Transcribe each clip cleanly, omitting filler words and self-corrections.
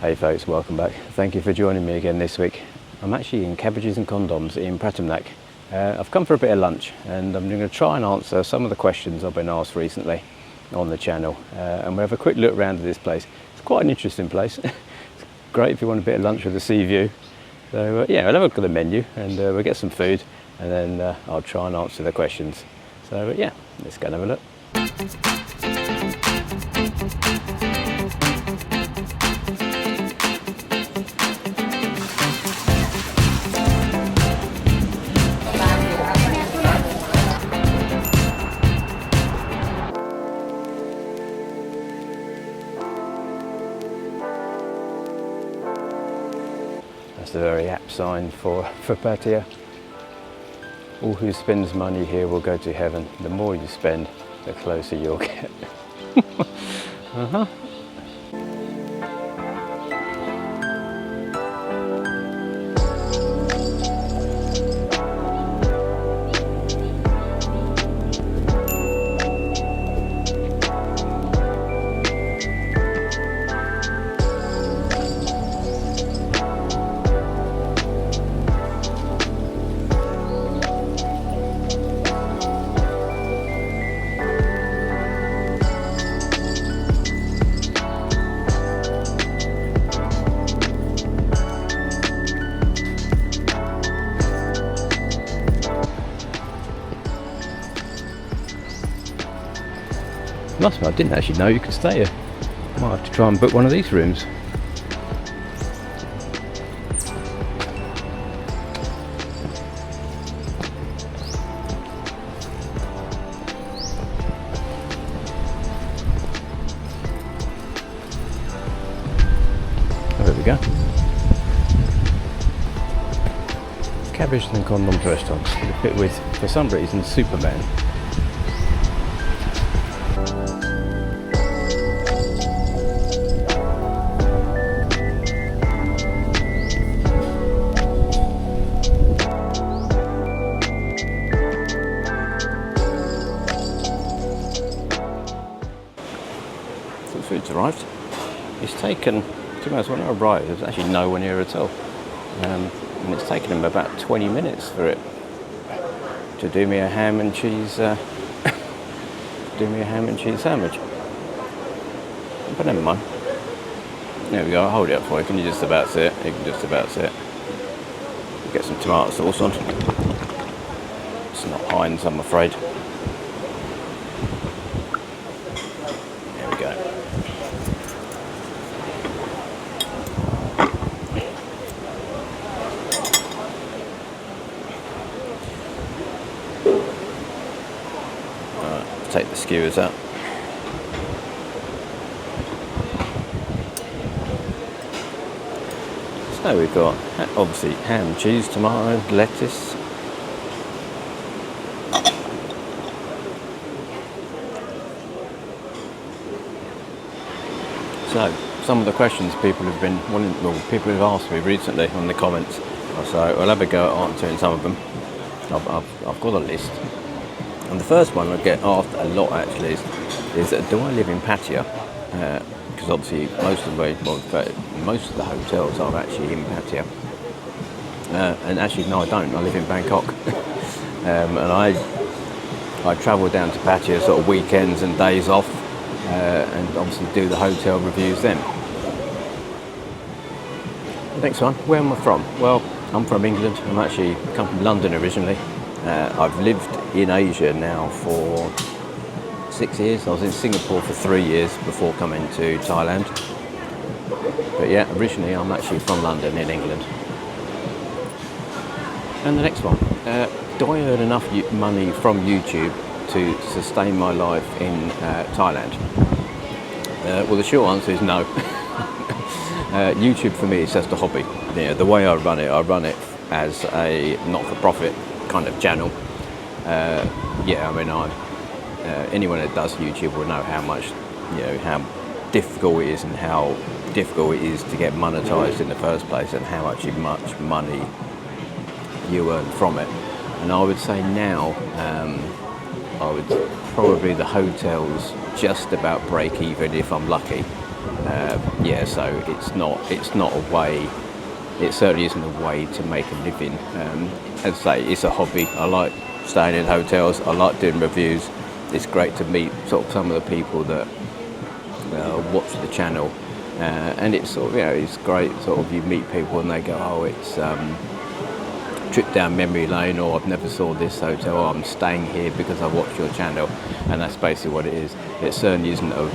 Hey folks, welcome back. Thank you for joining me again this week. I'm actually in Cabbages Condoms in Pratumnak. I've come for a bit of lunch and I'm going to try and answer some of the questions I've been asked recently on the channel. And we'll have a quick look around at this place. It's quite an interesting place. It's great if you want a bit of lunch with a sea view. So yeah, I'll have a look at the menu and we'll get some food and then I'll try and answer the questions. So yeah, let's go and have a look. That's the very apt sign for Pattaya. All who spends money here will go to heaven. The more you spend, the closer you'll get. Must be, I didn't actually know you could stay here. Might have to try and book one of these rooms. There we go. Cabbages and Condoms restaurant. A bit with, for some reason, Superman. The food's arrived. It's taken, to be honest, when I arrived, there was actually no one here at all. And it's taken them about 20 minutes for it to do me a ham and cheese, sandwich. But never mind. There we go, I'll hold it up for you. Can you just about see it? You can just about see it. Get some tomato sauce on. It's not Heinz, I'm afraid. There we go. Alright, take the skewers out. So we've got obviously ham, cheese, tomato, lettuce. So some of the questions people have been wanting, well, people have asked me recently on the comments. So I'll have a go at answering some of them. I've got a list. And the first one I get asked a lot actually is do I live in Pattaya? Because obviously most of the hotels are actually in Pattaya. And actually no, I don't. I live in Bangkok. And I travel down to Pattaya sort of weekends and days off, and obviously do the hotel reviews then. Next one, where am I from? Well, I'm from England. I'm actually come from London originally. I've lived in Asia now for 6 years. I was in Singapore for 3 years before coming to Thailand. But yeah, originally I'm actually from London in England. And the next one, do I earn enough money from YouTube to sustain my life in Thailand? Well, the short answer is no. YouTube for me is just a hobby. Yeah, the way I run it as a not-for-profit kind of channel. Yeah, I mean, anyone that does YouTube will know how much, how difficult it is and how difficult it is to get monetized in the first place and how much money you earn from it. And I would say now, I would probably the hotels just about break even if I'm lucky. Yeah, so it's not a way. It certainly isn't a way to make a living. As I say, it's a hobby. I like staying in hotels. I like doing reviews. It's great to meet sort of some of the people that watch the channel, and it's sort of, it's great. Sort of you meet people and they go, oh, it's trip down memory lane, or I've never saw this hotel, or I'm staying here because I watched your channel, and that's basically what it is. It certainly isn't a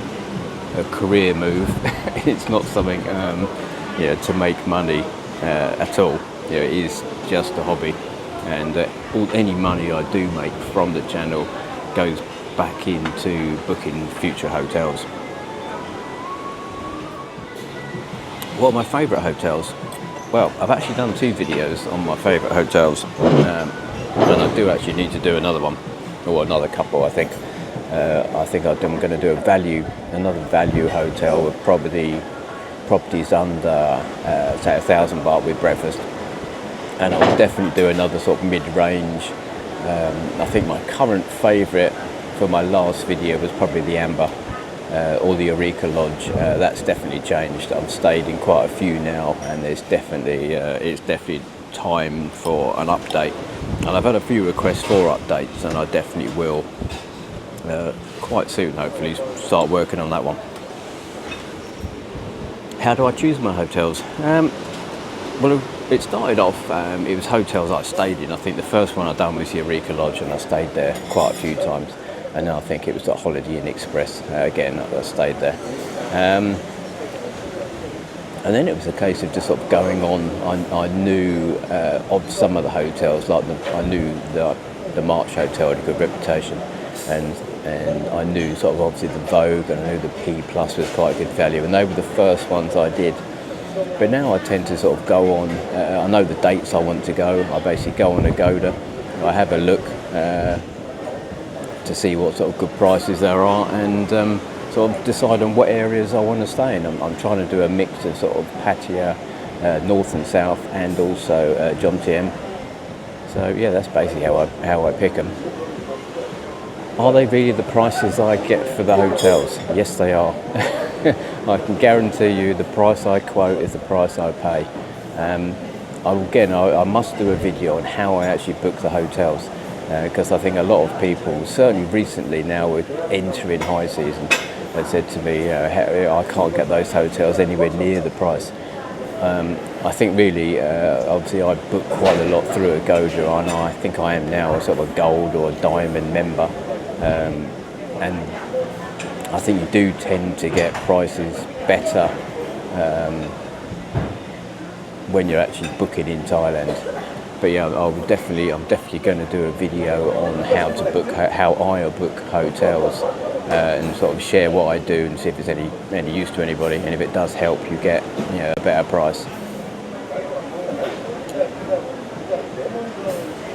career move. It's not something to make money at all. It is just a hobby, and any money I do make from the channel goes back into booking future hotels. What are my favourite hotels? Well, I've actually done 2 videos on my favourite hotels, and I do actually need to do another one, or another couple, I think. I'm going to do another value hotel with properties under, say, 1,000 baht with breakfast. And I'll definitely do another sort of mid-range. I think my current favourite for my last video was probably the Amber, or the Eureka Lodge. That's definitely changed. I've stayed in quite a few now, and it's definitely time for an update. And I've had a few requests for updates, and I definitely will quite soon, hopefully, start working on that one. How do I choose my hotels? Well, it started off, it was hotels I stayed in. I think the first one I done was the Eureka Lodge, and I stayed there quite a few times. And then I think it was the Holiday Inn Express, again, I stayed there. And then it was a case of just sort of going on. I knew of some of the hotels, like I knew the March Hotel had a good reputation, and I knew sort of obviously the Vogue, and I knew the P Plus was quite a good value, and they were the first ones I did. But now I tend to sort of go on, I know the dates I want to go. I basically go on Agoda, I have a look to see what sort of good prices there are, and sort of decide on what areas I want to stay in. I'm trying to do a mix of sort of Pattaya, north and south, and also Jomtien. So yeah, that's basically how I pick them. Are they really the prices I get for the hotels? Yes, they are. I can guarantee you the price I quote is the price I pay. I must do a video on how I actually book the hotels, because I think a lot of people, certainly recently now we're entering high season, have said to me, I can't get those hotels anywhere near the price. I think really, obviously I book quite a lot through Agoda, and I think I am now a sort of a gold or a diamond member. And I think you do tend to get prices better when you're actually booking in Thailand. But yeah, I'm definitely going to do a video on how I book hotels, and sort of share what I do and see if it's any use to anybody, and if it does help you get a better price.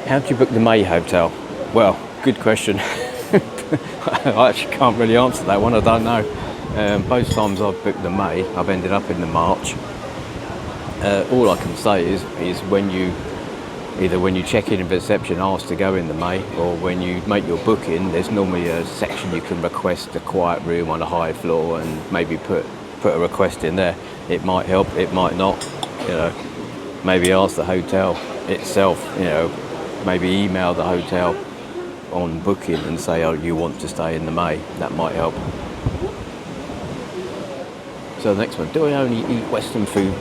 How do you book the May hotel? Well, good question. I actually can't really answer that one. I don't know. Both times I've booked the May, I've ended up in the March. All I can say is when you check in reception, ask to go in the May, or when you make your booking, there's normally a section you can request a quiet room on a high floor, and maybe put a request in there. It might help, it might not. Maybe ask the hotel itself. Maybe email the hotel on booking and say, oh, you want to stay in the May. That might help. So the next one, do I only eat Western food?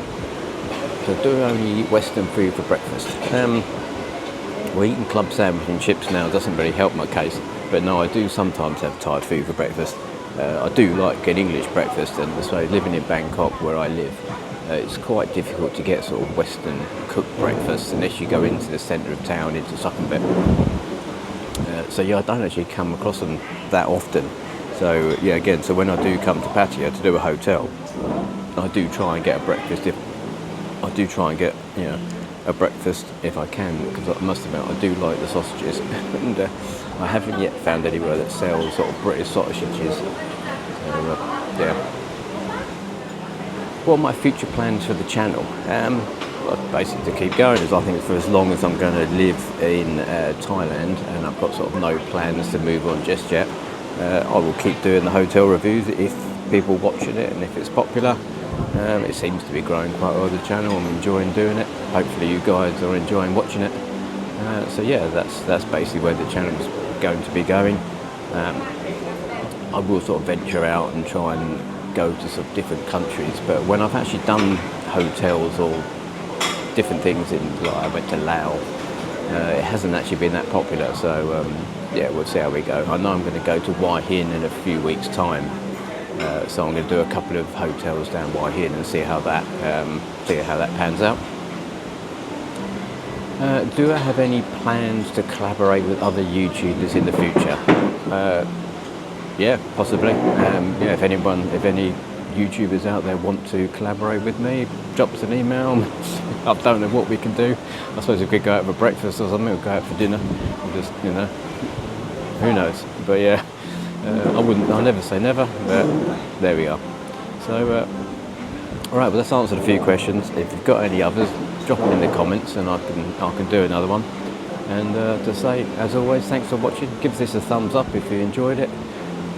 So do I only eat Western food for breakfast? Well, eating club sandwich and chips now doesn't really help my case, but no, I do sometimes have Thai food for breakfast. I do like an English breakfast, and so living in Bangkok where I live, it's quite difficult to get sort of Western cooked breakfast unless you go into the centre of town, into Sukhumvit. So yeah, I don't actually come across them that often. So yeah, again, so when I do come to Pattaya to do a hotel, I do try and get a breakfast. A breakfast if I can, because I must admit I do like the sausages, and I haven't yet found anywhere that sells sort of British sausages. So yeah. What are my future plans for the channel? Well, basically to keep going, as I think for as long as I'm going to live in Thailand, and I've got sort of no plans to move on just yet. I will keep doing the hotel reviews if people watching it and if it's popular. It seems to be growing quite well, the channel. I'm enjoying doing it. Hopefully you guys are enjoying watching it. So yeah, that's basically where the channel is going to be going. I will sort of venture out and try and go to some different countries, but when I've actually done hotels or different things like I went to Laos, it hasn't actually been that popular. So yeah, we'll see how we go. I know I'm going to go to Hua Hin in a few weeks' time, so I'm going to do a couple of hotels down Hua Hin and see how that pans out. Do I have any plans to collaborate with other YouTubers in the future? Yeah, possibly. Yeah, if any YouTubers out there want to collaborate with me, drop us an email. I don't know what we can do. I suppose we could go out for breakfast or something, or go out for dinner. Just, who knows? But yeah, I'll never say never, but there we are. So, all right, well, let's answer a few questions. If you've got any others, drop them in the comments and I can do another one. And to say, as always, thanks for watching. Give this a thumbs up if you enjoyed it.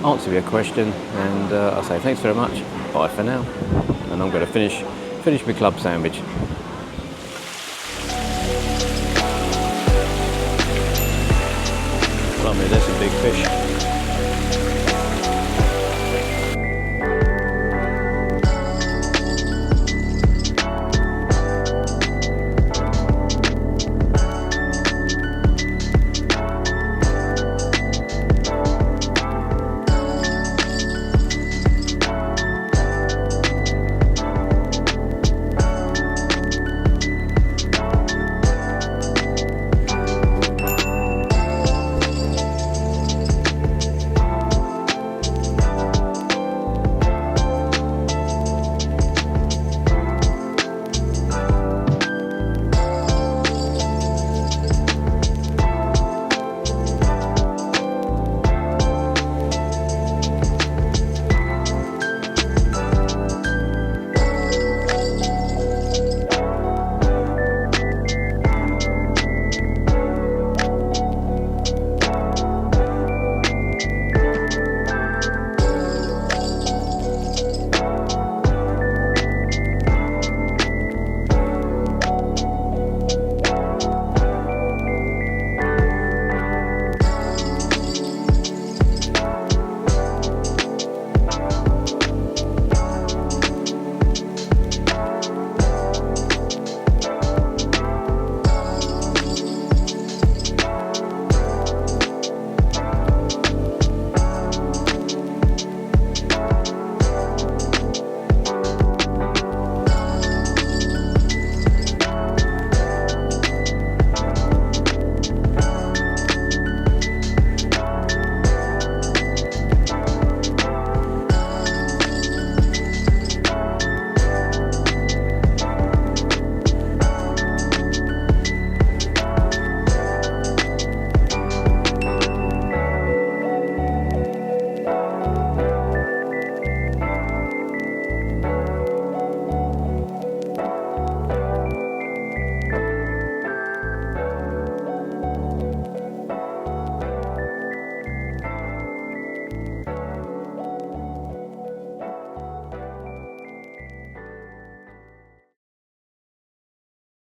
Answer your question, and I'll say thanks very much. Bye for now. And I'm going to finish my club sandwich. Blimey, there's a big fish.